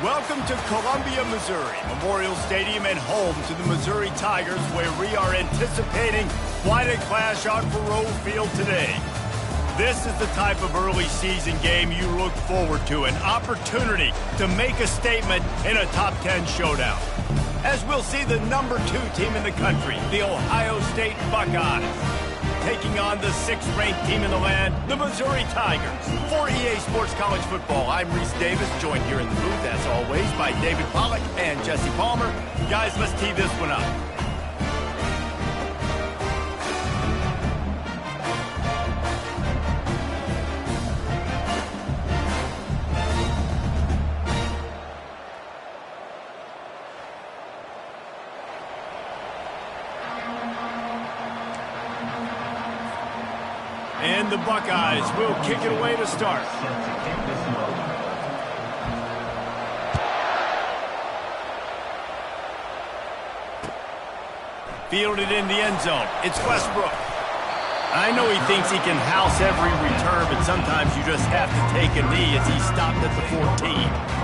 Welcome to Columbia, Missouri, Memorial Stadium and home to the Missouri Tigers, where we are anticipating quite a clash on Faroe Field today. This is the type of early season game you look forward to, an opportunity to make a statement in a top 10 showdown. As we'll see the number 2 team in the country, the Ohio State Buckeyes, taking on the 6th-ranked team in the land, the Missouri Tigers. For EA Sports College Football, I'm Reese Davis, joined here in the booth, as always, by David Pollack and Jesse Palmer. Guys, let's tee this one up. And the Buckeyes will kick it away to start. Fielded in the end zone. It's Westbrook. I know he thinks he can house every return, but sometimes you just have to take a knee as he stopped at the 14.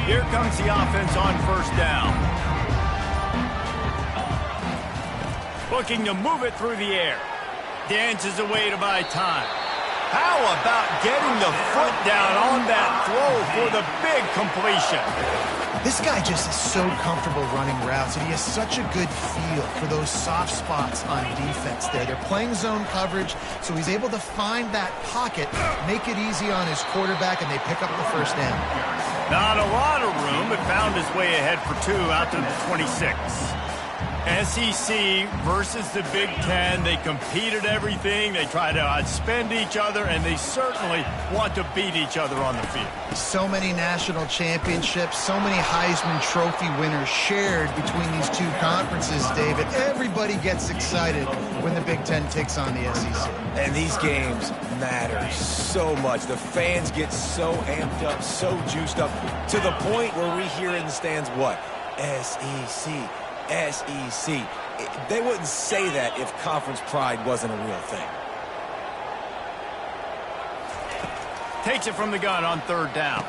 Here comes the offense on first down. Looking to move it through the air. Dances away to buy time. How about getting the foot down on that throw for the big completion? This guy just is so comfortable running routes, and he has such a good feel for those soft spots on defense there. They're playing zone coverage, so he's able to find that pocket, make it easy on his quarterback, and they pick up the first down. Not a lot of room, but found his way ahead for 2 out to the 26. SEC versus the Big Ten. They compete at everything. They try to outspend each other, and they certainly want to beat each other on the field. So many national championships, so many Heisman Trophy winners shared between these two conferences, David. Everybody gets excited when the Big Ten takes on the SEC. And these games matter so much. The fans get so amped up, so juiced up, to the point where we hear in the stands, what? SEC. SEC. They wouldn't say that if conference pride wasn't a real thing. Takes it from the gun on third down.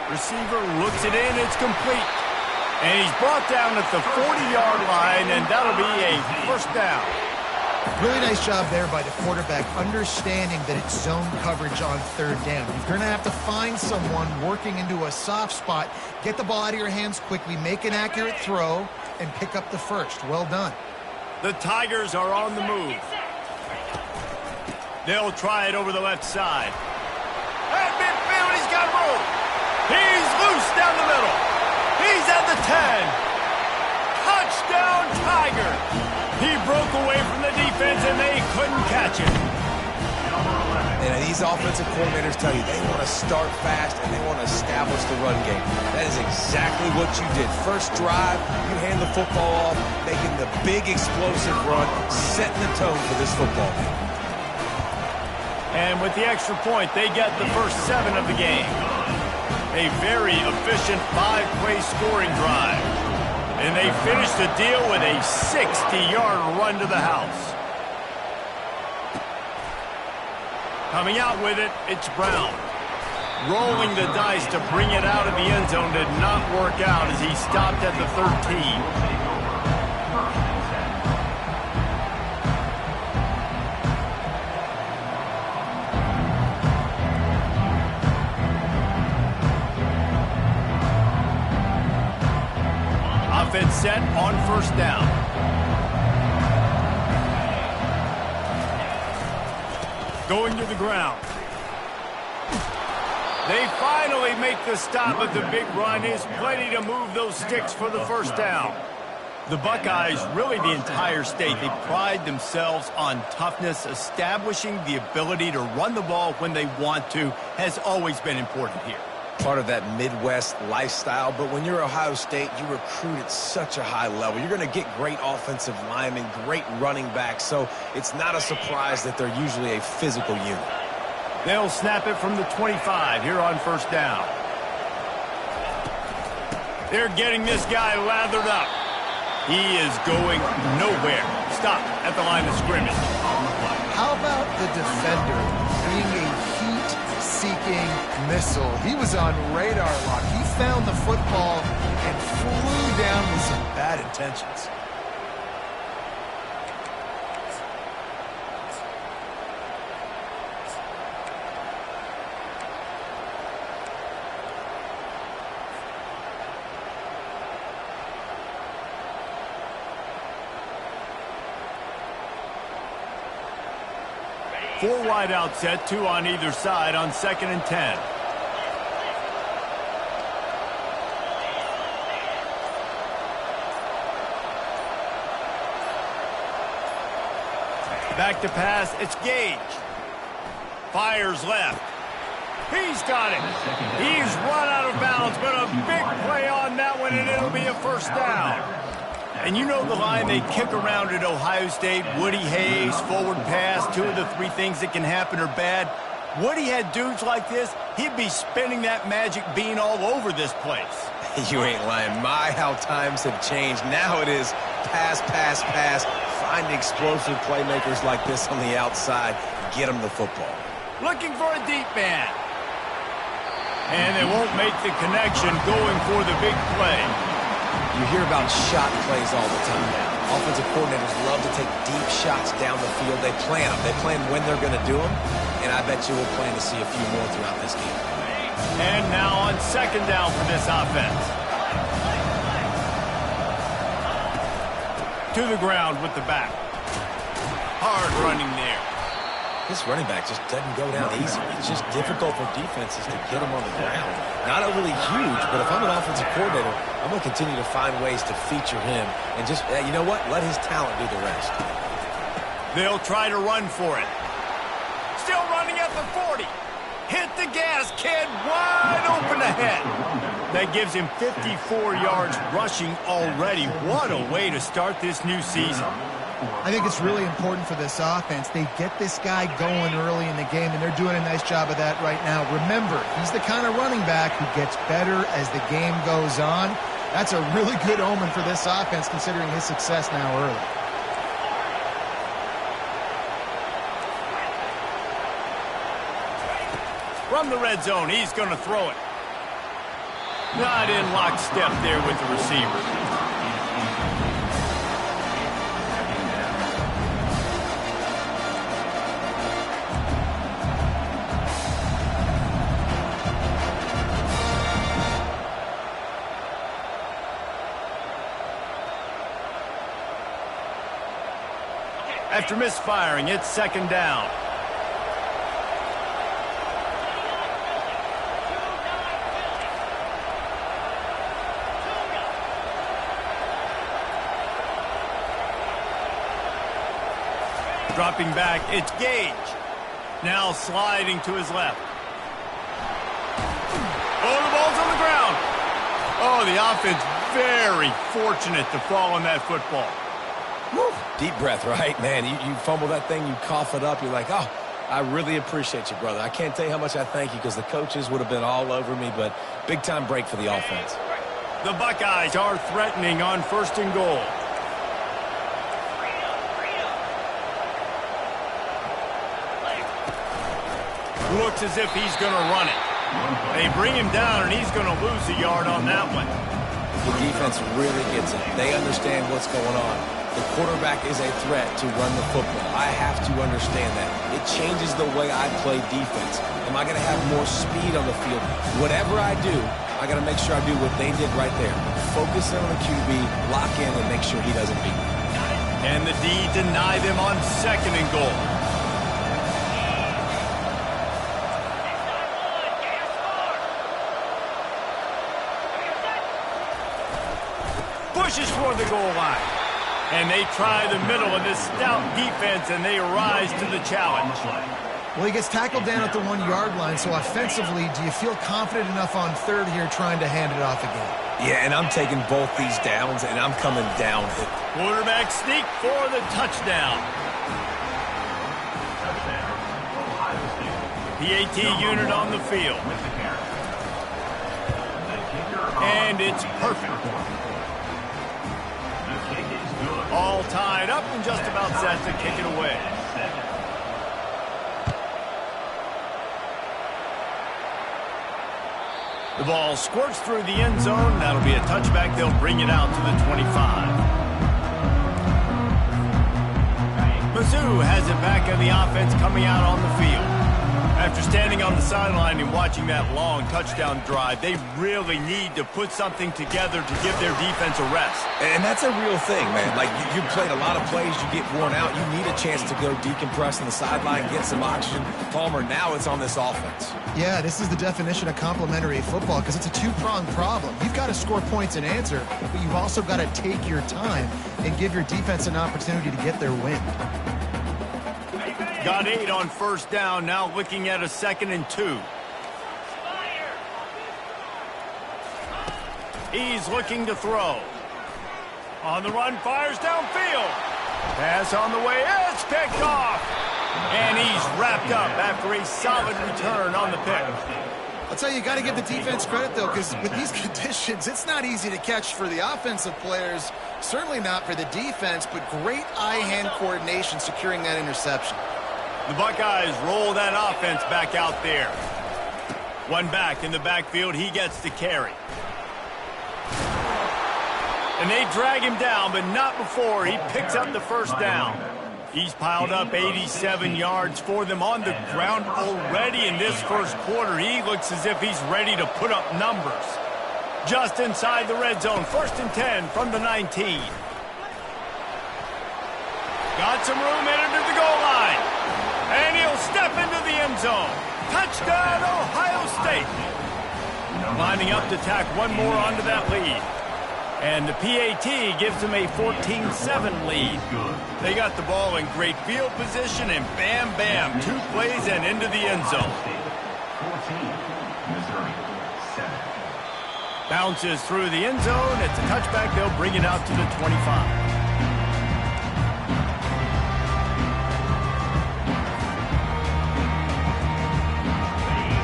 Receiver looks it in, it's complete. And he's brought down at the 40-yard line, and that'll be a first down. Really nice job there by the quarterback, understanding that it's zone coverage on third down. You're going to have to find someone working into a soft spot, get the ball out of your hands quickly, make an accurate throw, and pick up the first. Well done. The Tigers are on the move. They'll try it over the left side. At midfield, he's got room. He's loose down the middle. He's at the 10. Touchdown, Tigers. He broke away from the defense, and they couldn't catch him. And these offensive coordinators tell you they want to start fast and they want to establish the run game. That is exactly what you did. First drive, you hand the football off, making the big explosive run, setting the tone for this football game. And with the extra point, they get the first 7 of the game. A very efficient 5-play scoring drive. And they finish the deal with a 60-yard run to the house. Coming out with it, it's Brown. Rolling the dice to bring it out of the end zone did not work out as he stopped at the 13. Offense set on first down. Going to the ground. They finally make the stop at the big run. Is plenty to move those sticks for the first down. The Buckeyes, really the entire state, they pride themselves on toughness. Establishing the ability to run the ball when they want to has always been important here. Part of that Midwest lifestyle, but when you're Ohio State, you recruit at such a high level. You're going to get great offensive linemen, great running backs, so it's not a surprise that they're usually a physical unit. They'll snap it from the 25 here on first down. They're getting this guy lathered up. He is going nowhere. Stop at the line of scrimmage. How about the defender being a heat-seeking missile? He was on radar lock. He found the football and flew down with some bad intentions. Four wide out set, 2 on either side on 2nd and 10. Back to pass, it's Gage. Fires left. He's got it. He's run out of bounds, but a big play on that one, and it'll be a first down. And you know the line they kick around at Ohio State, Woody Hayes, forward pass, 2 of the 3 things that can happen are bad. Woody had dudes like this, he'd be spinning that magic bean all over this place. You ain't lying. My, how times have changed. Now it is pass, pass, pass. Find explosive playmakers like this on the outside. Get them the football. Looking for a deep man. And they won't make the connection going for the big play. You hear about shot plays all the time now. Offensive coordinators love to take deep shots down the field. They plan them. They plan when they're going to do them. And I bet you we'll plan to see a few more throughout this game. And now on 2nd down for this offense. To the ground with the back. Hard running there. This running back just doesn't go down easy. It's just difficult for defenses to get him on the ground. Not overly huge, but if I'm an offensive coordinator, I'm going to continue to find ways to feature him and just, you know what, let his talent do the rest. They'll try to run for it. Still running at the 40. Hit the gas, kid. Wide open ahead. That gives him 54 yards rushing already. What a way to start this new season. I think it's really important for this offense. They get this guy going early in the game, and they're doing a nice job of that right now. Remember, he's the kind of running back who gets better as the game goes on. That's a really good omen for this offense, considering his success now early. From the red zone, he's going to throw it. Not in lockstep there with the receiver. After misfiring, it's 2nd down. Dropping back, it's Gage. Now sliding to his left. Oh, the ball's on the ground. Oh, the offense very fortunate to fall on that football. Woo. Deep breath, right? Man, you fumble that thing, you cough it up, you're like, oh, I really appreciate you, brother. I can't tell you how much I thank you because the coaches would have been all over me, but big-time break for the offense. The Buckeyes are threatening on 1st and goal. Looks as if he's going to run it. They bring him down, and he's going to lose a yard on that one. The defense really gets it. They understand what's going on. The quarterback is a threat to run the football. I have to understand that. It changes the way I play defense. Am I going to have more speed on the field? Whatever I do, I got to make sure I do what they did right there. Focus in on the QB, lock in, and make sure he doesn't beat me. And the D deny them on 2nd and goal. Pushes for the goal line. And they try the middle of this stout defense, and they rise to the challenge. Well, he gets tackled down at the 1-yard line, so offensively, do you feel confident enough on 3rd here trying to hand it off again? Yeah, and I'm taking both these downs, and I'm coming down. Quarterback sneak for the touchdown. PAT unit on the field. And it's perfect. All tied up and just about set to kick it away. The ball squirts through the end zone. That'll be a touchback. They'll bring it out to the 25. Mizzou has it back on the offense coming out on the field. After standing on the sideline and watching that long touchdown drive, they really need to put something together to give their defense a rest. And that's a real thing, man. Like, you played a lot of plays, you get worn out. You need a chance to go decompress on the sideline, get some oxygen. Palmer, now it's on this offense. Yeah, this is the definition of complementary football because it's a two-pronged problem. You've got to score points and answer, but you've also got to take your time and give your defense an opportunity to get their win. Got 8 on first down, now looking at a 2nd and 2. He's looking to throw. On the run, fires downfield. Pass on the way, it's picked off. And he's wrapped up after a solid return on the pick. I'll tell you, you got to give the defense credit, though, because with these conditions, it's not easy to catch for the offensive players, certainly not for the defense, but great eye-hand coordination securing that interception. The Buckeyes roll that offense back out there. One back in the backfield, he gets the carry. And they drag him down, but not before he picks up the first down. He's piled up 87 yards for them on the ground already in this first quarter. He looks as if he's ready to put up numbers. Just inside the red zone, 1st and 10 from the 19. Got some room headed to the goal line. And he'll step into the end zone. Touchdown, Ohio State. Lining up to tack one more onto that lead. And the PAT gives them a 14-7 lead. They got the ball in great field position, and bam, bam, 2 plays and into the end zone. Bounces through the end zone. It's a touchback. They'll bring it out to the 25.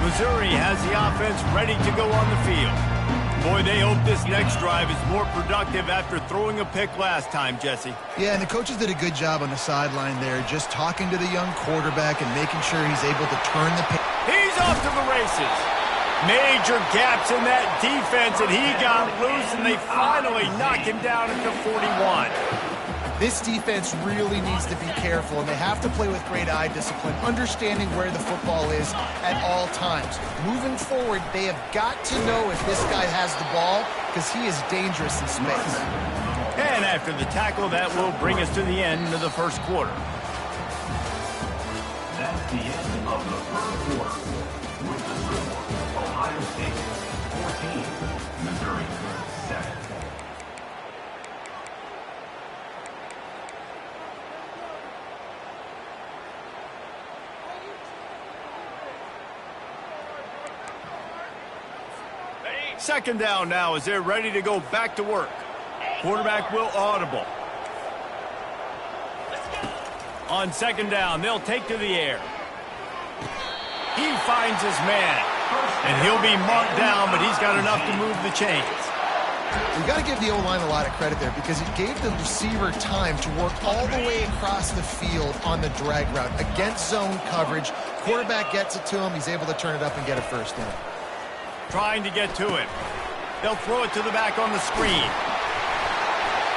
Missouri has the offense ready to go on the field. Boy, they hope this next drive is more productive after throwing a pick last time, Jesse. Yeah, and the coaches did a good job on the sideline there, just talking to the young quarterback and making sure he's able to turn the pick. He's off to the races. Major gaps in that defense, and he got loose, and they finally knock him down at the 41. This defense really needs to be careful, and they have to play with great eye discipline, understanding where the football is at all times. Moving forward, they have got to know if this guy has the ball, because he is dangerous in space. And after the tackle, that will bring us to the end of the first quarter. That's the end of the first quarter. With the score, Ohio State 14, Missouri 7. Second down now as they're ready to go back to work. Quarterback will audible. On 2nd down, they'll take to the air. He finds his man, and he'll be marked down, but he's got enough to move the chains. We've got to give the O-line a lot of credit there because it gave the receiver time to work all the way across the field on the drag route. Against zone coverage, quarterback gets it to him. He's able to turn it up and get a first down. Trying to get to it. They'll throw it to the back on the screen.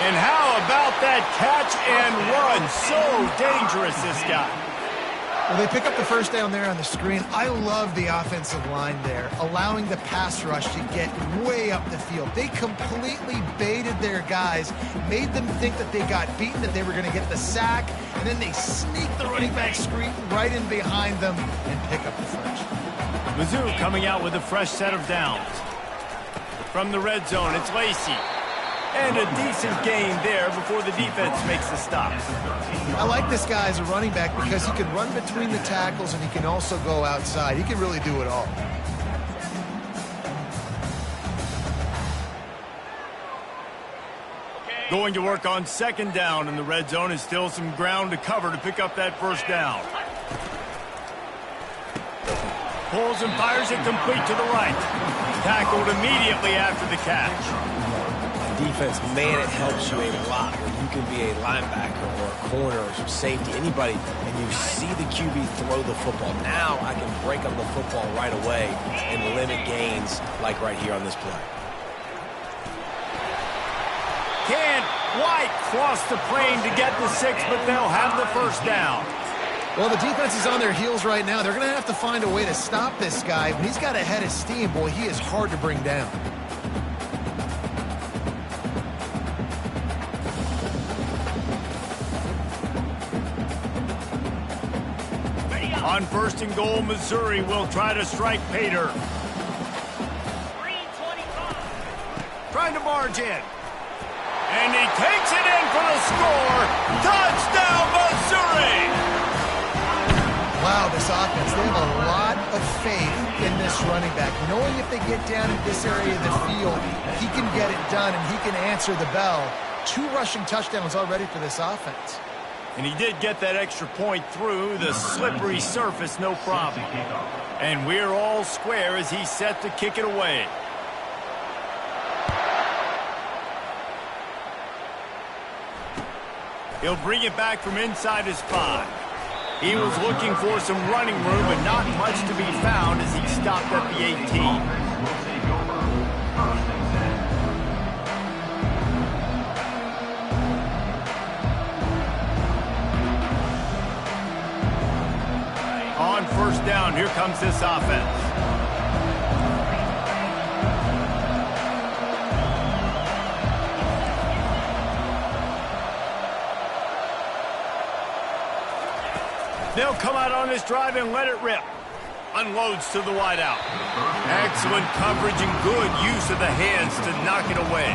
And how about that catch and run? So dangerous, this guy. Well, they pick up the first down there on the screen. I love the offensive line there, allowing the pass rush to get way up the field. They completely baited their guys, made them think that they got beaten, that they were going to get the sack, and then they sneak the running back screen right in behind them and pick up the first. Mizzou coming out with a fresh set of downs. From the red zone, it's Lacey. And a decent gain there before the defense makes the stop. I like this guy as a running back because he can run between the tackles and he can also go outside. He can really do it all. Going to work on 2nd down in the red zone is still some ground to cover to pick up that first down. pulls and fires it complete to the right. Tackled immediately after the catch. Defense, man, it helps you a lot when you can be a linebacker or a corner or some safety, anybody, and you see the QB throw the football. Now I can break up the football right away and limit gains like right here on this play. Can White cross the plane to get the 6, but they'll have the first down. Well, the defense is on their heels right now. They're going to have to find a way to stop this guy. When he's got a head of steam, boy, he is hard to bring down. On 1st and goal, Missouri will try to strike Pater. Trying to barge in. And he takes it in for the score. Touchdown, Missouri! Wow, this offense, they have a lot of faith in this running back. Knowing if they get down in this area of the field, he can get it done and he can answer the bell. 2 rushing touchdowns already for this offense. And he did get that extra point through the slippery surface, no problem. And we're all square as he's set to kick it away. He'll bring it back from inside his 5. He was looking for some running room, but not much to be found as he stopped at the 18. On 1st down, here comes this offense. They'll come out on this drive and let it rip. Unloads to the wideout. Excellent coverage and good use of the hands to knock it away.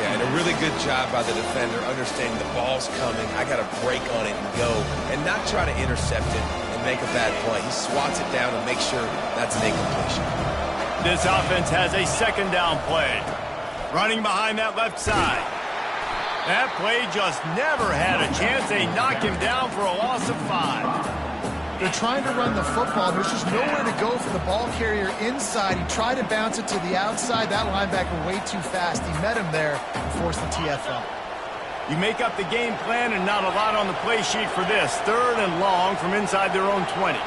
Yeah, and a really good job by the defender understanding the ball's coming. I got to break on it and go and not try to intercept it and make a bad play. He swats it down and makes sure that's an incompletion. This offense has a 2nd down play. Running behind that left side. That play just never had a chance. They knock him down for a loss of 5. They're trying to run the football. There's just nowhere to go for the ball carrier inside. He tried to bounce it to the outside. That linebacker way too fast. He met him there and forced the TFL. You make up the game plan and not a lot on the play sheet for this. 3rd and long from inside their own 20.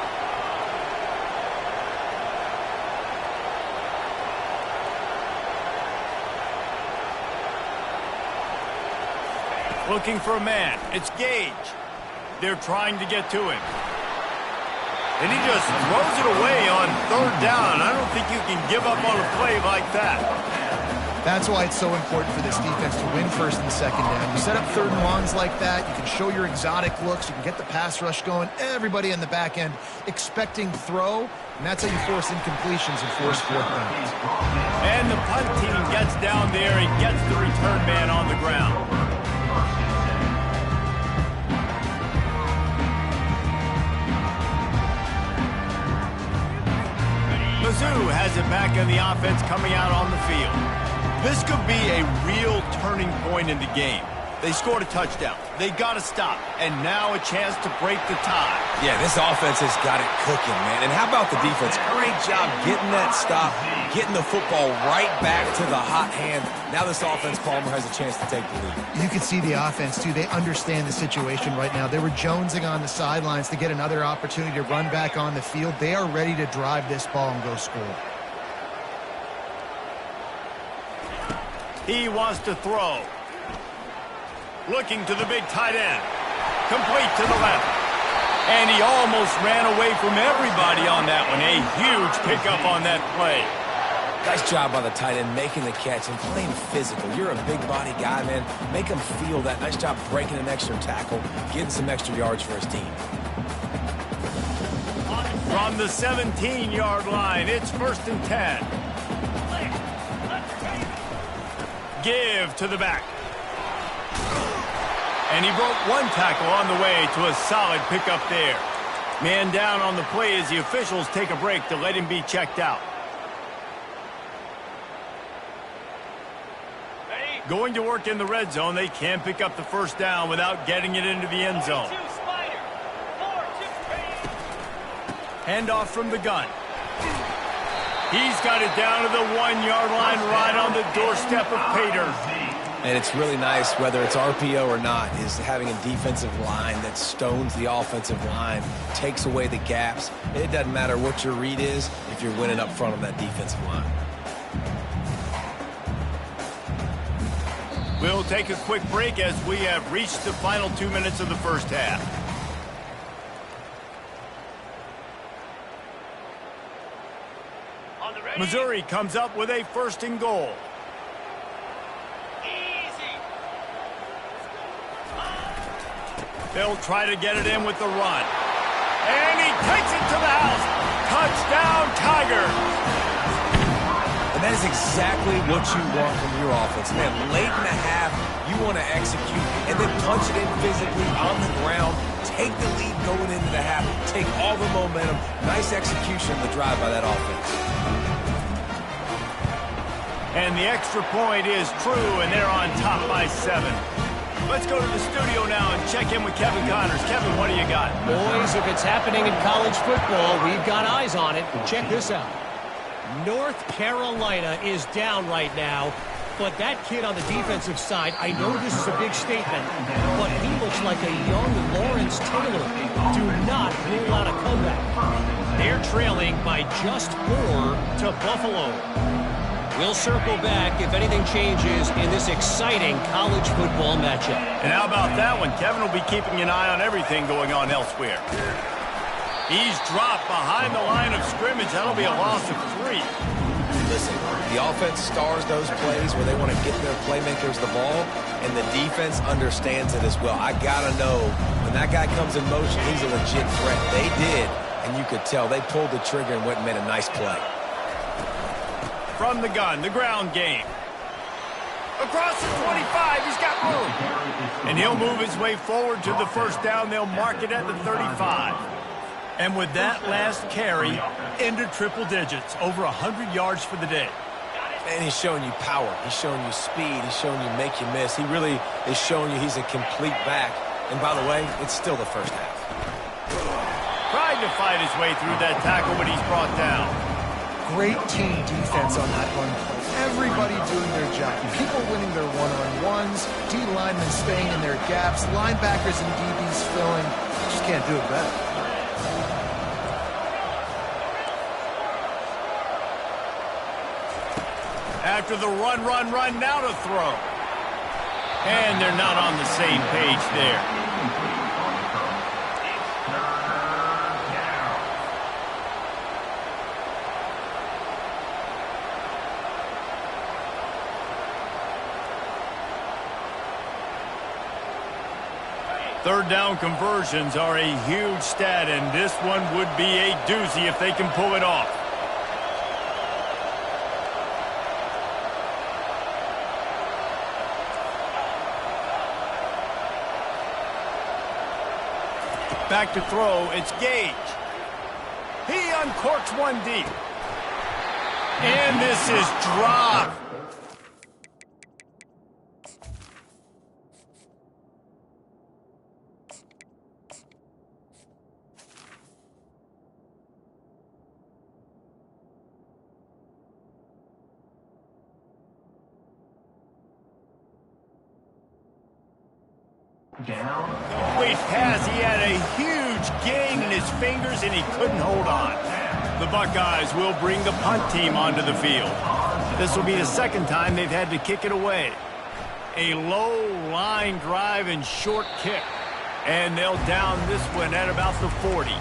Looking for a man. It's Gage. They're trying to get to him. And he just throws it away on 3rd down. I don't think you can give up on a play like that. That's why it's so important for this defense to win 1st and 2nd down. You set up 3rd and longs like that. You can show your exotic looks. You can get the pass rush going. Everybody in the back end expecting throw. And that's how you force incompletions and force 4th downs. And the punt team gets down there and gets the return man on the ground. Mizzou has it back in the offense coming out on the field. This could be a real turning point in the game. They scored a touchdown. They got to stop. And now a chance to break the tie. Yeah, this offense has got it cooking, man. And how about the defense? Great job getting that stop, getting the football right back to the hot hand. Now this offense, Palmer, has a chance to take the lead. You can see the offense, too. They understand the situation right now. They were jonesing on the sidelines to get another opportunity to run back on the field. They are ready to drive this ball and go score. He wants to throw. Looking to the big tight end. Complete to the left. And he almost ran away from everybody on that one. A huge pickup on that play. Nice job by the tight end making the catch and playing physical. You're a big body guy, man. Make him feel that. Nice job breaking an extra tackle, getting some extra yards for his team. From the 17-yard line, it's 1st and 10. Give to the back. And he broke 1 tackle on the way to a solid pickup there. Man down on the play as the officials take a break to let him be checked out. Going to work in the red zone, they can pick up the 1st down without getting it into the end zone. Handoff from the gun. He's got it down to the 1-yard line right on the doorstep of Pater. And it's really nice, whether it's RPO or not, is having a defensive line that stones the offensive line, takes away the gaps. It doesn't matter what your read is if you're winning up front on that defensive line. We'll take a quick break as we have reached the final 2 minutes of the first half. Missouri comes up with a 1st and goal. They'll try to get it in with the run. And he takes it to the house. Touchdown, Tigers. And that is exactly what you want from your offense. Man, late in the half, you want to execute and then punch it in physically on the ground. Take the lead going into the half. Take all the momentum. Nice execution of the drive by that offense. And the extra point is true, and they're on top by 7. Let's go to the studio now and check in with Kevin Connors. Kevin, what do you got? Boys, if it's happening in college football, we've got eyes on it. Check this out. North Carolina is down right now, but that kid on the defensive side, I know this is a big statement, but he looks like a young Lawrence Taylor. Do not rule out a comeback. They're trailing by just 4 to Buffalo. We'll circle back if anything changes in this exciting college football matchup. And how about that one? Kevin will be keeping an eye on everything going on elsewhere. He's dropped behind the line of scrimmage. That'll be a loss of 3. Listen, the offense stars those plays where they want to get their playmakers the ball, and the defense understands it as well. I got to know, when that guy comes in motion, he's a legit threat. They did, and you could tell they pulled the trigger and went and made a nice play. From the gun, the ground game. Across the 25, he's got room. And he'll move his way forward to the 1st down. They'll mark it at the 35. And with that last carry, into triple digits, over 100 yards for the day. And he's showing you power. He's showing you speed. He's showing you make you miss. He really is showing you he's a complete back. And by the way, it's still the first half. Tried to fight his way through that tackle, but he's brought down. Great team defense on that run play. Everybody doing their job. People winning their one-on-ones, D linemen staying in their gaps, linebackers and DBs filling. Just can't do it better. After the run, now to throw. And they're not on the same page there. Third down conversions are a huge stat, and this one would be a doozy if they can pull it off. Back to throw, it's Gage. He uncorks one deep. And this is dropped. Complete pass. He had a huge gain in his fingers, and he couldn't hold on. The Buckeyes will bring the punt team onto the field. This will be the 2nd time they've had to kick it away. A low line drive and short kick. And they'll down this one at about the 40.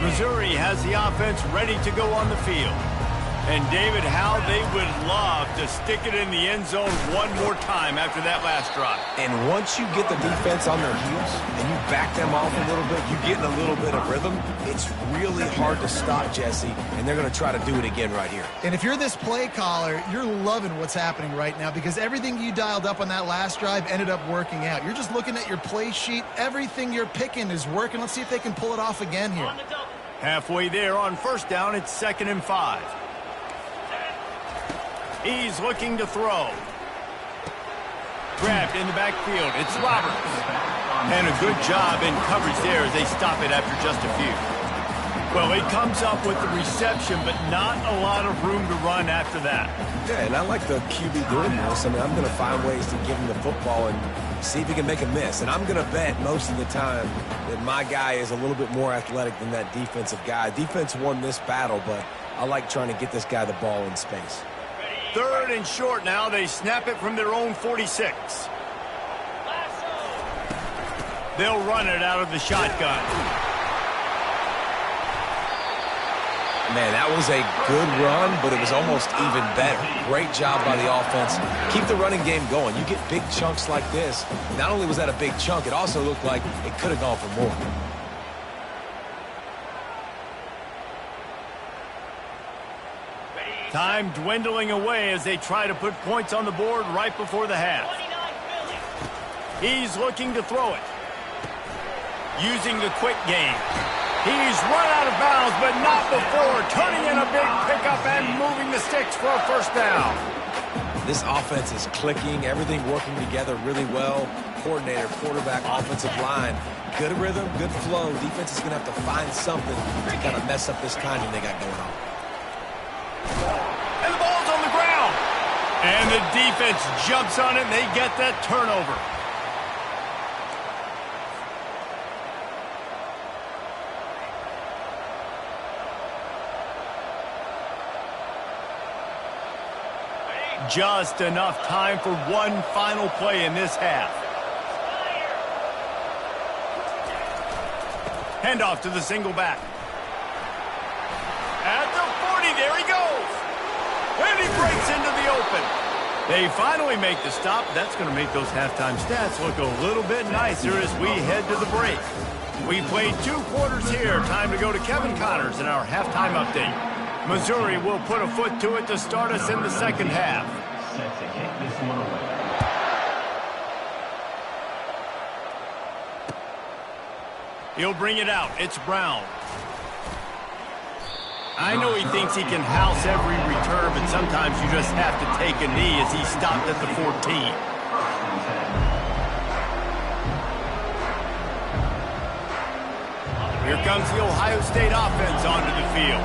Missouri has the offense ready to go on the field. And, David, how they would love to stick it in the end zone one more time after that last drive. And once you get the defense on their heels and you back them off a little bit, you get in a little bit of rhythm, it's really hard to stop, Jesse, and they're going to try to do it again right here. And if you're this play caller, you're loving what's happening right now because everything you dialed up on that last drive ended up working out. You're just looking at your play sheet. Everything you're picking is working. Let's see if they can pull it off again here. Halfway there on 1st down, it's 2nd and 5. He's looking to throw. Grabbed in the backfield. It's Roberts. And a good job in coverage there as they stop it after just a few. Well, he comes up with the reception, but not a lot of room to run after that. Yeah, and I like the QB doing this. I mean, I'm going to find ways to give him the football and see if he can make a miss. And I'm going to bet most of the time that my guy is a little bit more athletic than that defensive guy. Defense won this battle, but I like trying to get this guy the ball in space. 3rd and short now. They snap it from their own 46. They'll run it out of the shotgun. Man, that was a good run, but it was almost even better. Great job by the offense. Keep the running game going. You get big chunks like this. Not only was that a big chunk, it also looked like it could have gone for more. Time dwindling away as they try to put points on the board right before the half. He's looking to throw it. Using the quick game. He's run out of bounds, but not before turning in a big pickup and moving the sticks for a first down. This offense is clicking, everything working together really well. Coordinator, quarterback, offensive line. Good rhythm, good flow. Defense is going to have to find something to kind of mess up this timing they got going on. And the ball's on the ground. And the defense jumps on it, and they get that turnover. Just enough time for one final play in this half. Handoff to the single back. At the 40, there he goes. And he breaks into the open. They finally make the stop. That's going to make those halftime stats look a little bit nicer as we head to the break. We played 2 quarters here. Time to go to Kevin Connors in our halftime update. Missouri will put a foot to it to start us in the second half. Set to kick this one away. He'll bring it out. It's Brown. I know he thinks he can house every return, but sometimes you just have to take a knee as he stopped at the 14. Here comes the Ohio State offense onto the field.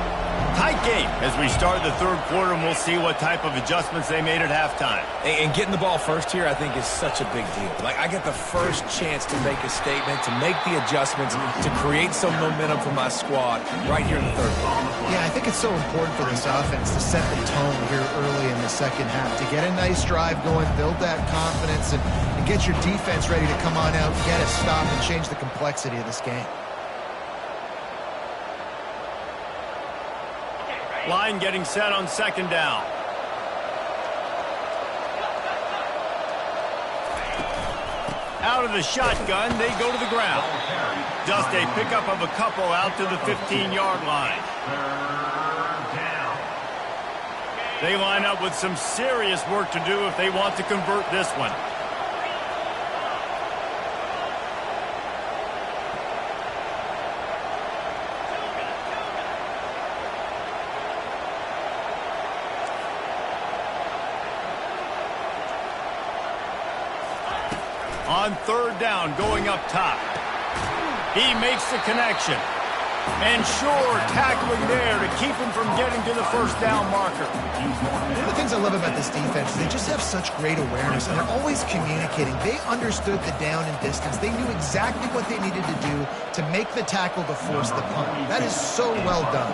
Tight game as we start the 3rd quarter, and we'll see what type of adjustments they made at halftime. And getting the ball first here, I think, is such a big deal. Like, I get the first chance to make a statement, to make the adjustments, to create some momentum for my squad right here in the 3rd quarter. Yeah, I think it's so important for this offense to set the tone here early in the second half, to get a nice drive going, build that confidence, and get your defense ready to come on out, get a stop, and change the complexity of this game. Line getting set on 2nd down. Out of the shotgun, they go to the ground. Just a pickup of a couple out to the 15-yard line. They line up with some serious work to do if they want to convert this one. On 3rd down, going up top. He makes the connection. And sure, tackling there to keep him from getting to the first down marker. One of the things I love about this defense is they just have such great awareness, and they're always communicating. They understood the down and distance. They knew exactly what they needed to do to make the tackle to force the punt. That is so well done.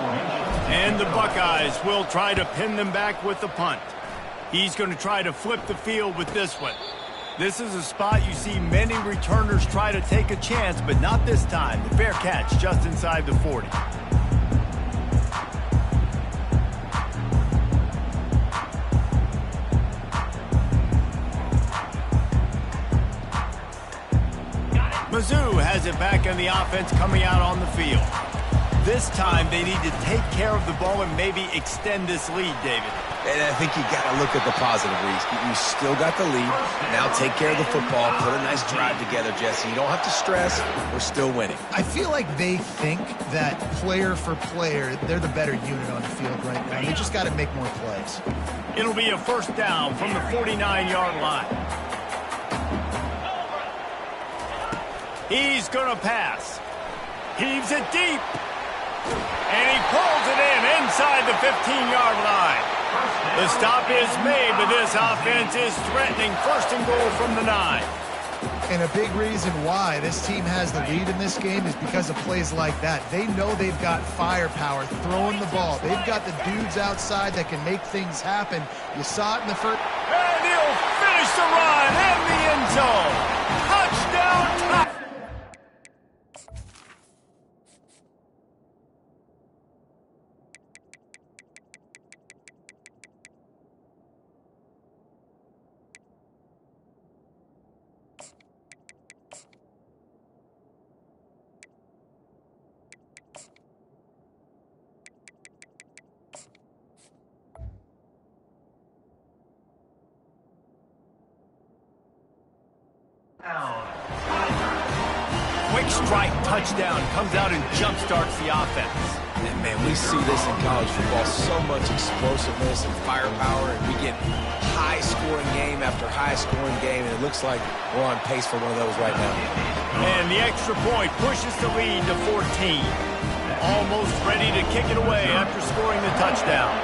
And the Buckeyes will try to pin them back with the punt. He's going to try to flip the field with this one. This is a spot you see many returners try to take a chance, but not this time. The fair catch just inside the 40. Mizzou has it back in the offense coming out on the field. This time, they need to take care of the ball and maybe extend this lead, David. And I think you got to look at the positive, Reese. You still got the lead. Now take care of the football. Put a nice drive together, Jesse. You don't have to stress. We're still winning. I feel like they think that player for player, they're the better unit on the field right now. They just got to make more plays. It'll be a first down from the 49-yard line. He's going to pass. Heaves it deep. And he pulls it in inside the 15-yard line. The stop is made, but this offense is threatening first and goal from the 9. And a big reason why this team has the lead in this game is because of plays like that. They know they've got firepower throwing the ball. They've got the dudes outside that can make things happen. You saw it in the first. And he'll finish the run in the end zone. Touchdown! Quick strike touchdown comes out and jump-starts the offense. And man, we see this in college football, so much explosiveness and firepower, and we get high-scoring game after high-scoring game, and it looks like we're on pace for one of those right now. And the extra point pushes the lead to 14. Almost ready to kick it away after scoring the touchdown.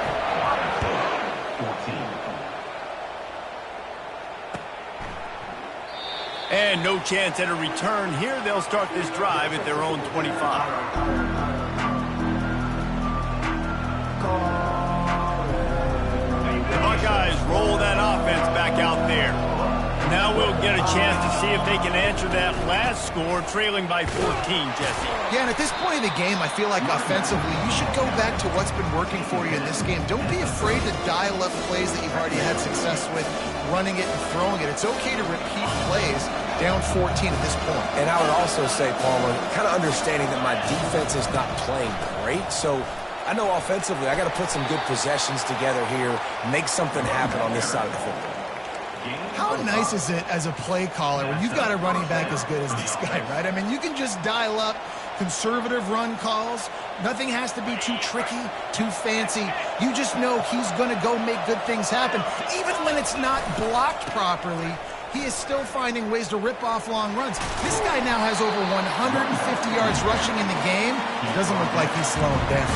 And no chance at a return here. They'll start this drive at their own 25. The Buckeyes roll that offense back out there. Now we'll get a chance to see if they can answer that last score, trailing by 14, Jesse. Yeah, and at this point of the game, I feel like offensively, you should go back to what's been working for you in this game. Don't be afraid to dial up plays that you've already had success with, running it and throwing it. It's okay to repeat plays down 14 at this point. And I would also say, Palmer, kind of understanding that my defense is not playing great, so I know offensively I got to put some good possessions together here, make something happen on this side of the football. How nice is it as a play caller when you've got a running back as good as this guy, right? I mean, you can just dial up conservative run calls. Nothing has to be too tricky, too fancy. You just know he's going to go make good things happen. Even when it's not blocked properly, he is still finding ways to rip off long runs. This guy now has over 150 yards rushing in the game. It doesn't look like he's slowing down.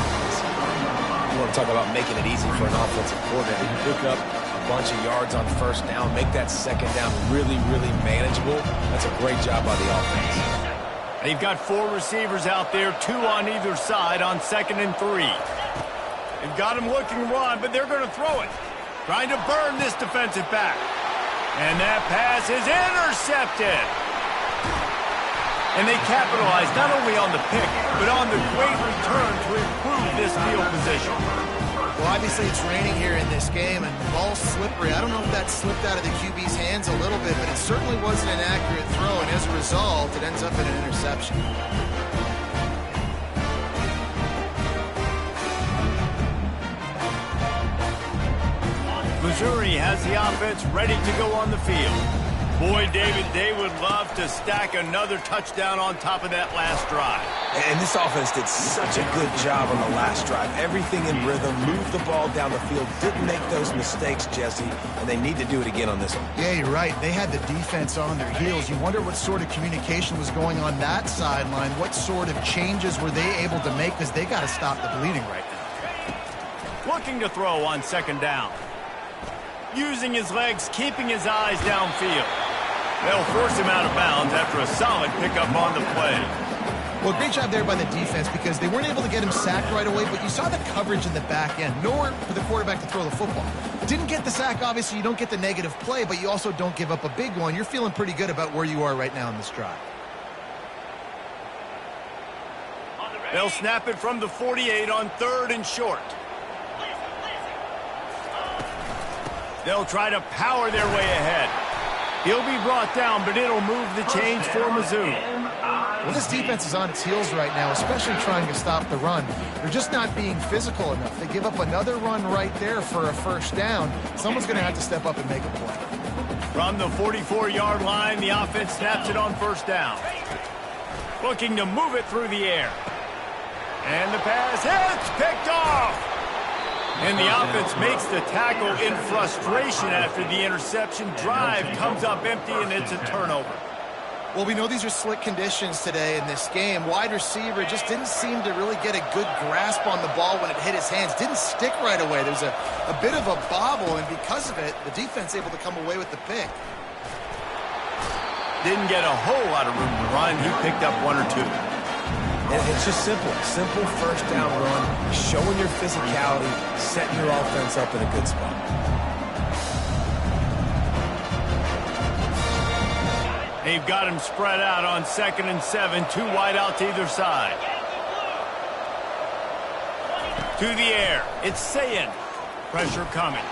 You want to talk about making it easy for an offensive coordinator. You pick up a bunch of yards on first down, make that second down really, really manageable. That's a great job by the offense. They've got 4 receivers out there, 2 on either side on 2nd and 3. They've got him looking run, but they're going to throw it. Trying to burn this defensive back. And that pass is intercepted. And they capitalize not only on the pick, but on the great return to improve this field position. Well, obviously it's raining here in this game, and the ball's slippery. I don't know if that slipped out of the QB's hands a little bit, but it certainly wasn't an accurate throw, and as a result, it ends up in an interception. Missouri has the offense ready to go on the field. Boy, David, they would love to stack another touchdown on top of that last drive. And this offense did such a good job on the last drive. Everything in rhythm, moved the ball down the field, didn't make those mistakes, Jesse, and they need to do it again on this one. Yeah, you're right. They had the defense on their heels. You wonder what sort of communication was going on that sideline. What sort of changes were they able to make, because they got to stop the bleeding right now. Looking to throw on 2nd down. Using his legs, keeping his eyes downfield. They'll force him out of bounds after a solid pickup on the play. Well, great job there by the defense, because they weren't able to get him sacked right away, but you saw the coverage in the back end. Nowhere for the quarterback to throw the football. Didn't get the sack, obviously. You don't get the negative play, but you also don't give up a big one. You're feeling pretty good about where you are right now in this drive. They'll snap it from the 48 on 3rd and short. They'll try to power their way ahead. He'll be brought down, but it'll move the chains for Mizzou. Well, this defense is on its heels right now, especially trying to stop the run. They're just not being physical enough. They give up another run right there for a first down. Someone's going to have to step up and make a play. From the 44-yard line, the offense snaps it on first down. Looking to move it through the air. And the pass hits, picked off. And the offense makes the tackle in frustration after the interception. Drive comes up empty, and it's a turnover. Well, we know these are slick conditions today in this game. Wide receiver just didn't seem to really get a good grasp on the ball when it hit his hands. Didn't stick right away. There's a bit of a bobble, and because of it, the defense able to come away with the pick. Didn't get a whole lot of room to run. He picked up one or two. And it's just simple first down run, showing your physicality, setting your offense up in a good spot. They've got him spread out on 2nd and 7, 2 wide out to either side. To the air, it's Sayin. Pressure coming.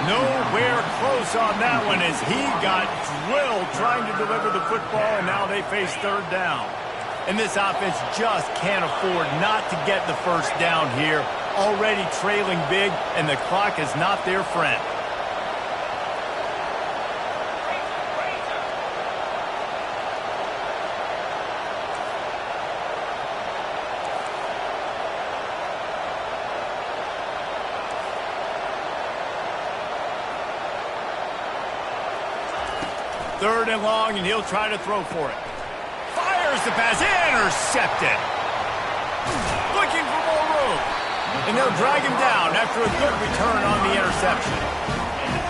Nowhere close on that one as he got drilled trying to deliver the football, and now they face third down. And this offense just can't afford not to get the first down here. Already trailing big, and the clock is not their friend. Third and long, and he'll try to throw for it. Fires the pass, intercepted. Looking for more room. And they'll drag him down after a good return on the interception.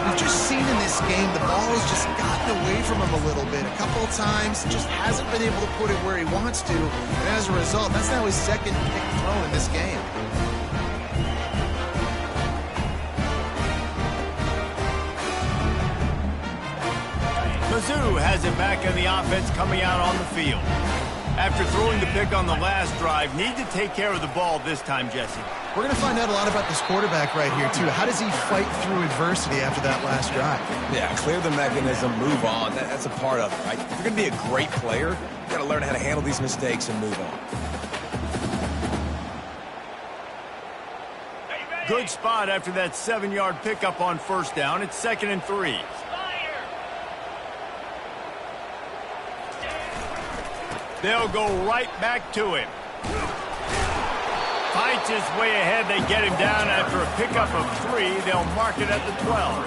We've just seen in this game the ball has just gotten away from him a little bit. A couple of times, just hasn't been able to put it where he wants to. And as a result, that's now his second pick throw in this game. Mizzou has it back in the offense coming out on the field. After throwing the pick on the last drive, need to take care of the ball this time, Jesse. We're going to find out a lot about this quarterback right here, too. How does he fight through adversity after that last drive? Yeah, clear the mechanism, move on. That's a part of it, right? If you're going to be a great player, you've got to learn how to handle these mistakes and move on. Good spot after that 7-yard pickup on first down. It's 2nd and 3. They'll go right back to him. Fights his way ahead. They get him down after a pickup of 3. They'll mark it at the 12.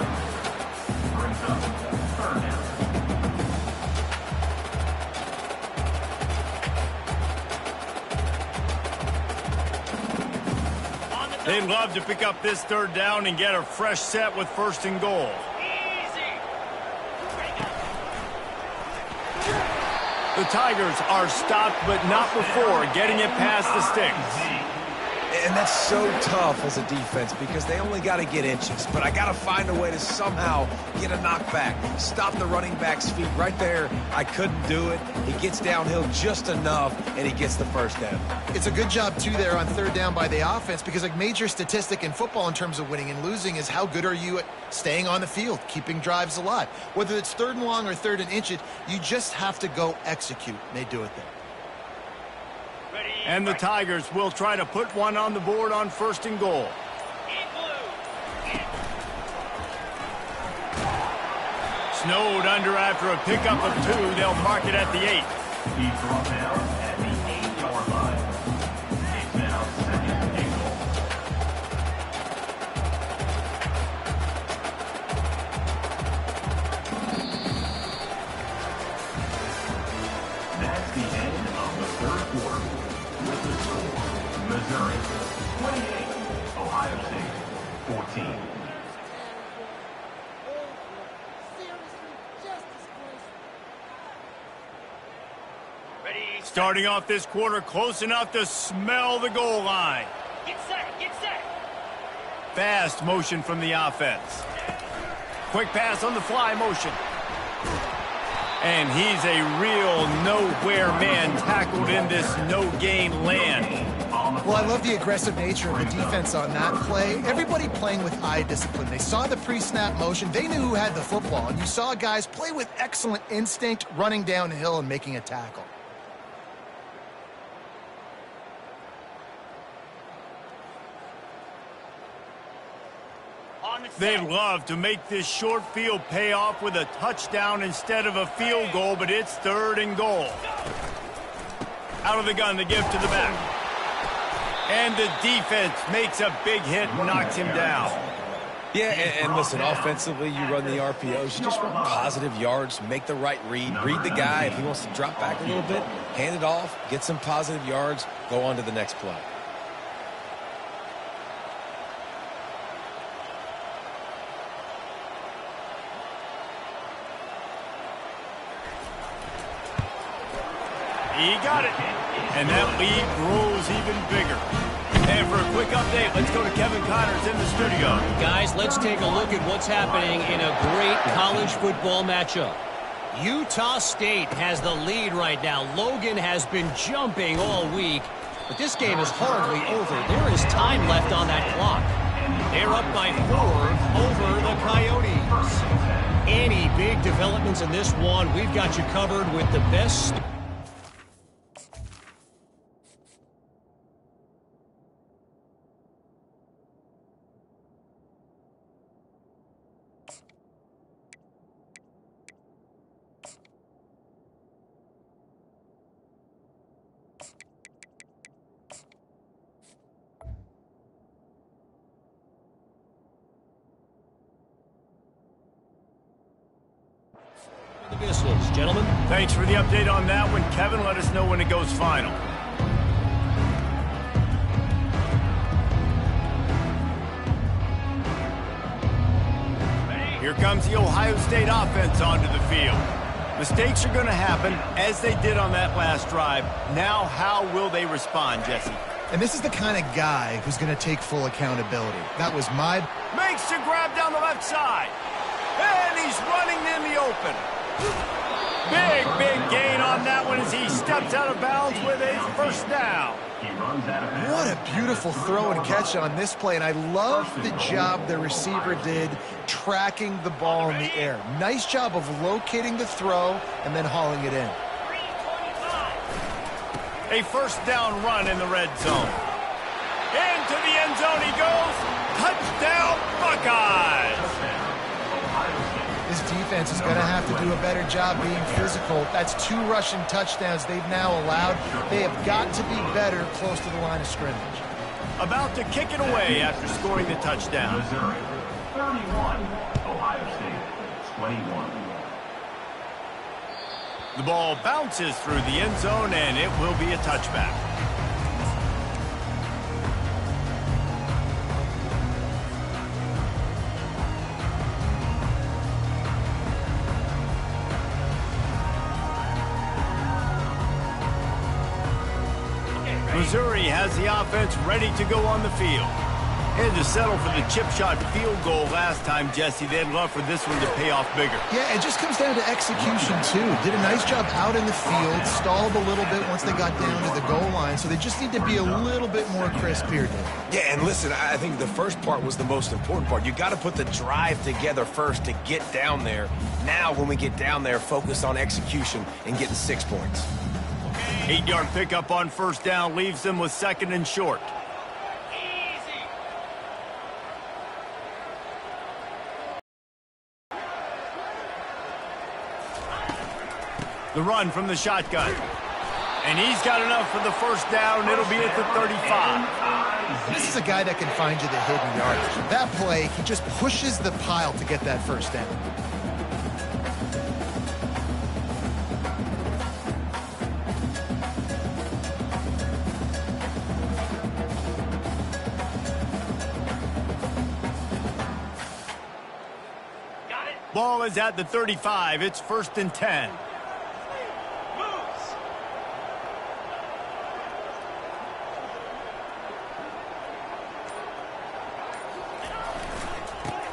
They'd love to pick up this third down and get a fresh set with 1st and goal. The Tigers are stopped, but not before getting it past the sticks. And that's so tough as a defense because they only got to get inches. But I got to find a way to somehow get a knockback. Stop the running back's feet right there. I couldn't do it. He gets downhill just enough, and he gets the first down. It's a good job, too, there on third down by the offense because a major statistic in football in terms of winning and losing is how good are you at staying on the field, keeping drives alive. Whether it's 3rd and long or 3rd and inches, you just have to go execute. And they do it there. And the Tigers will try to put one on the board on 1st and goal. Snowed under after a pickup of 2. They'll mark it at the 8. He brought down at the 8-yard line. It's now 2nd and goal. That's the end of the 3rd quarter. With the score, Missouri 28, Ohio State 14. Starting off this quarter close enough to smell the goal line. Get set, get set. Fast motion from the offense. Quick pass on the fly motion. And he's a real nowhere man tackled in this no-gain land. Well, I love the aggressive nature of the defense on that play. Everybody playing with eye discipline. They saw the pre-snap motion. They knew who had the football. And you saw guys play with excellent instinct, running downhill and making a tackle. They'd love to make this short field pay off with a touchdown instead of a field goal, but it's 3rd and goal. Out of the gun, the give to the back. And the defense makes a big hit and knocks him down. Yeah, and listen, offensively, you run the RPOs. You just want positive yards, make the right read the guy. If he wants to drop back a little bit, hand it off, get some positive yards, go on to the next play. He got it. And that lead grows even bigger. And for a quick update, let's go to Kevin Connors in the studio. Guys, let's take a look at what's happening in a great college football matchup. Utah State has the lead right now. Logan has been jumping all week, but this game is hardly over. There is time left on that clock. They're up by 4 over the Coyotes. Any big developments in this one, we've got you covered with the best. The business, gentlemen. Thanks for the update on that one, Kevin. Let us know when it goes final. Here comes the Ohio State offense onto the field. Mistakes are going to happen, as they did on that last drive. Now, how will they respond, Jesse? And this is the kind of guy who's going to take full accountability. That was my... Makes a grab down the left side. And he's running in the open. Big gain on that one as he steps out of bounds with a first down. What a beautiful throw and catch on this play, and I love the job the receiver did tracking the ball in the air. Nice job of locating the throw and then hauling it in. A first down run in the red zone. Into the end zone he goes. Touchdown, Buckeyes! This defense is going to have to do a better job being physical. That's 2 rushing touchdowns they've now allowed. They have got to be better close to the line of scrimmage. About to kick it away after scoring the touchdown. Missouri, 31. Ohio State, 21. The ball bounces through the end zone, and it will be a touchback. Missouri has the offense ready to go on the field. Had to settle for the chip shot field goal last time, Jesse. They'd love for this one to pay off bigger. Yeah, it just comes down to execution, too. Did a nice job out in the field, stalled a little bit once they got down to the goal line, so they just need to be a little bit more crisp here, Dave. Yeah, and listen, I think the first part was the most important part. You got to put the drive together first to get down there. Now, when we get down there, focus on execution and getting 6 points. 8-yard pickup on first down leaves them with 2nd and short. The run from the shotgun. And he's got enough for the first down. It'll be at the 35. This is a guy that can find you the hidden yardage. That play, he just pushes the pile to get that first down. Ball is at the 35. It's 1st and 10.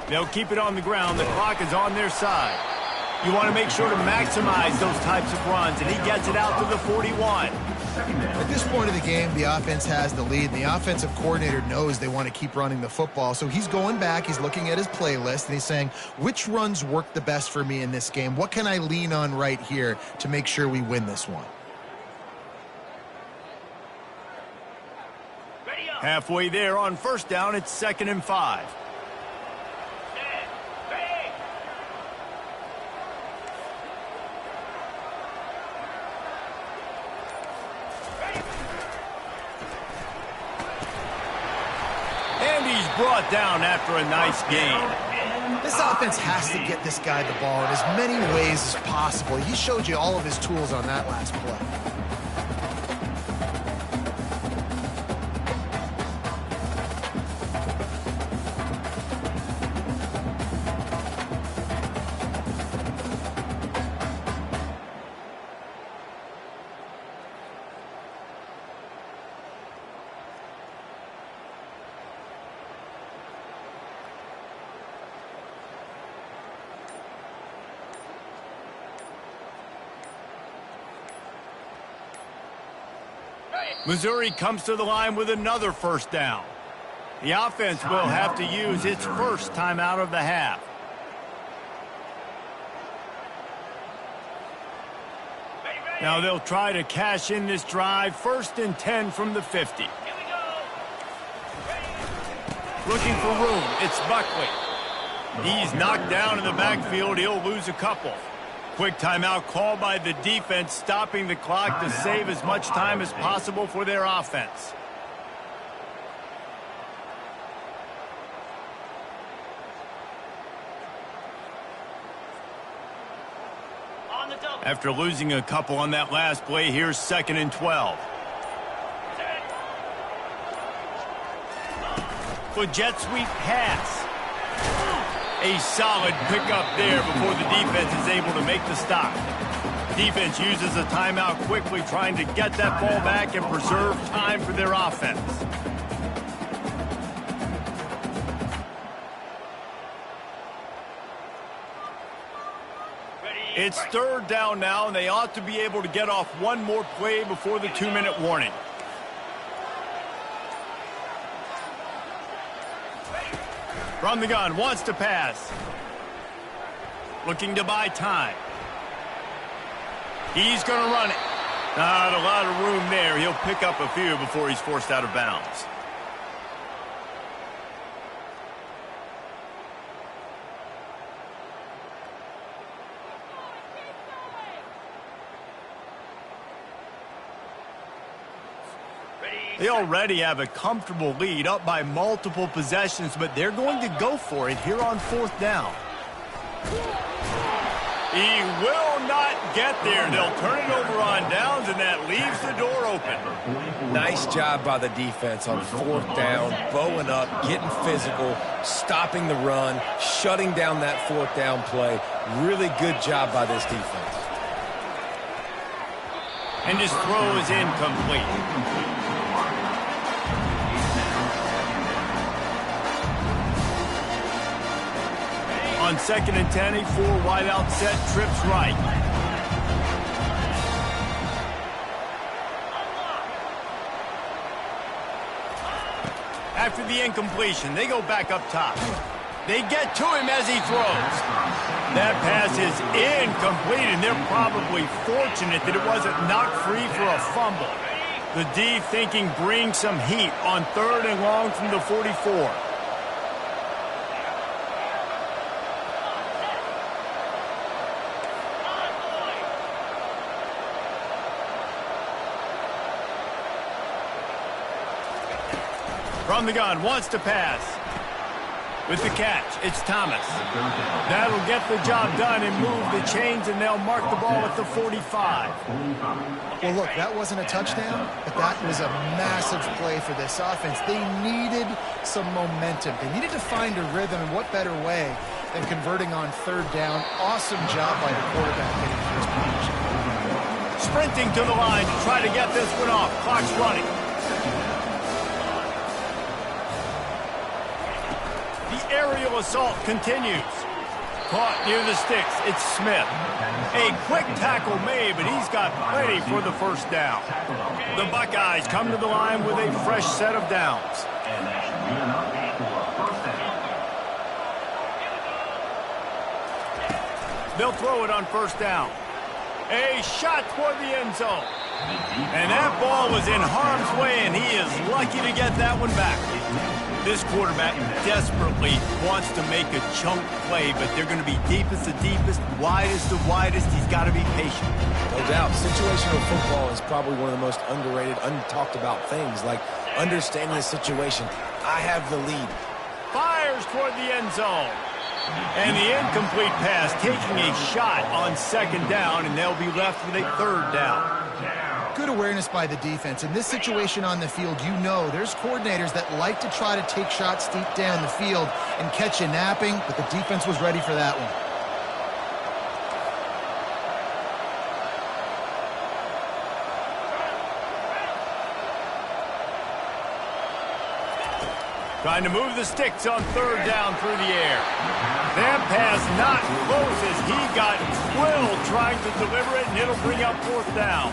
They'll keep it on the ground. The clock is on their side. You want to make sure to maximize those types of runs, and he gets it out to the 41. At this point of the game, the offense has the lead, and the offensive coordinator knows they want to keep running the football. So he's going back, he's looking at his playlist, and he's saying, which runs work the best for me in this game? What can I lean on right here to make sure we win this one? Halfway there on first down, it's 2nd and 5. And he's brought down after a nice gain. This offense has to get this guy the ball in as many ways as possible. He showed you all of his tools on that last play. Missouri comes to the line with another first down. The offense will have to use its first timeout of the half. Now they'll try to cash in this drive. 1st and 10 from the 50. Looking for room. It's Buckley. He's knocked down in the backfield. He'll lose a couple. Quick timeout called by the defense, stopping the clock to save as much time as possible for their offense. After losing a couple on that last play, here's 2nd and 12. For jet sweep pass. A solid pickup there before the defense is able to make the stop. Defense uses a timeout quickly, trying to get that ball back and preserve time for their offense. It's 3rd down now, and they ought to be able to get off one more play before the 2-minute warning. From the gun, wants to pass. Looking to buy time. He's going to run it. Not a lot of room there. He'll pick up a few before he's forced out of bounds. They already have a comfortable lead, up by multiple possessions, but they're going to go for it here on 4th down. He will not get there. They'll turn it over on downs, and that leaves the door open. Nice job by the defense on 4th down, bowing up, getting physical, stopping the run, shutting down that 4th down play. Really good job by this defense. And his throw is incomplete. On 2nd and 10, a 4 wideout set, trips right. After the incompletion, they go back up top. They get to him as he throws. That pass is incomplete, and they're probably fortunate that it wasn't knocked free for a fumble. The D thinking bring some heat on 3rd and long from the 44. From the gun, wants to pass. With the catch, it's Thomas. That'll get the job done and move the chains, and they'll mark the ball at the 45. Well, look, that wasn't a touchdown, but that was a massive play for this offense. They needed some momentum. They needed to find a rhythm, and what better way than converting on 3rd down. Awesome job by the quarterback getting first position. Sprinting to the line to try to get this one off. Clock's running. Aerial assault continues. Caught near the sticks. It's Smith. A quick tackle made, but he's got plenty for the 1st down. The Buckeyes come to the line with a fresh set of downs. They'll throw it on 1st down. A shot toward the end zone. And that ball was in harm's way, and he is lucky to get that one back. This quarterback desperately wants to make a chunk play, but they're going to be deepest the deepest, widest the widest. He's got to be patient. No doubt. Situational football is probably one of the most underrated, untalked about things, like understanding the situation. I have the lead. Fires toward the end zone. And the incomplete pass taking a shot on second down, and they'll be left with a third down. Good awareness by the defense. In this situation on the field, you know there's coordinators that like to try to take shots deep down the field and catch you napping, but the defense was ready for that one. Trying to move the sticks on third down through the air. That pass not close as he got drilled trying to deliver it, and it'll bring up fourth down.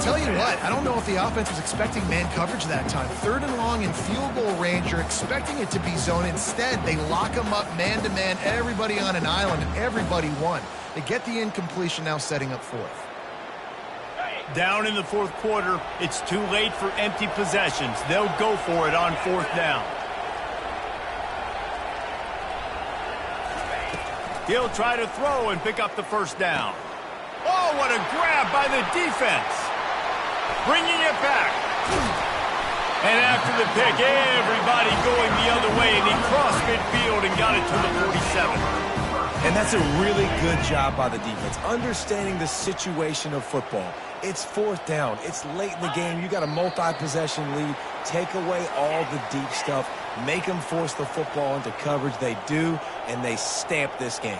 Tell you what, I don't know if the offense was expecting man coverage that time. Third and long in field goal range, you're expecting it to be zone. Instead, they lock them up man-to-man, everybody on an island, and everybody won. They get the incompletion, now setting up fourth. Down in the fourth quarter, it's too late for empty possessions. They'll go for it on fourth down. He'll try to throw and pick up the first down. Oh, what a grab by the defense. Bringing it back. And after the pick, everybody going the other way, and he crossed midfield and got it to the 47. And that's a really good job by the defense, understanding the situation of football. It's fourth down. It's late in the game. You got a multi-possession lead. Take away all the deep stuff. Make them force the football into coverage. They do, and they stamp this game.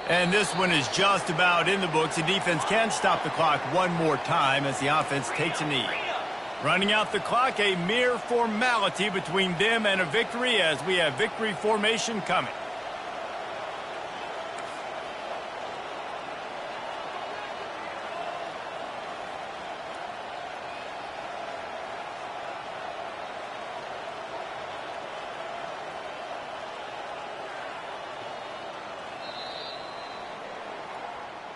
And this one is just about in the books. The defense can stop the clock one more time as the offense takes a knee. Running out the clock, a mere formality between them and a victory as we have victory formation coming.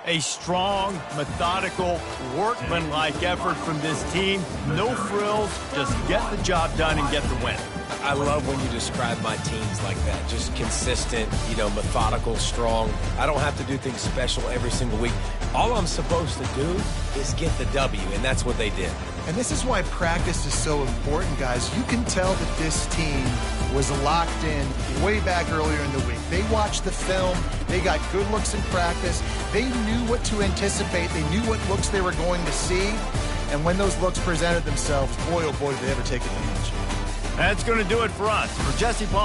A strong, methodical, workmanlike effort from this team. No frills, just get the job done and get the win. I love when you describe my teams like that. Just consistent, methodical, strong. I don't have to do things special every single week. All I'm supposed to do is get the W, and that's what they did. And this is why practice is so important, guys. You can tell that this team was locked in way back earlier in the week. They watched the film. They got good looks in practice. They knew what to anticipate. They knew what looks they were going to see. And when those looks presented themselves, boy, oh boy, did they ever take advantage. That's going to do it for us. For Jesse Paul.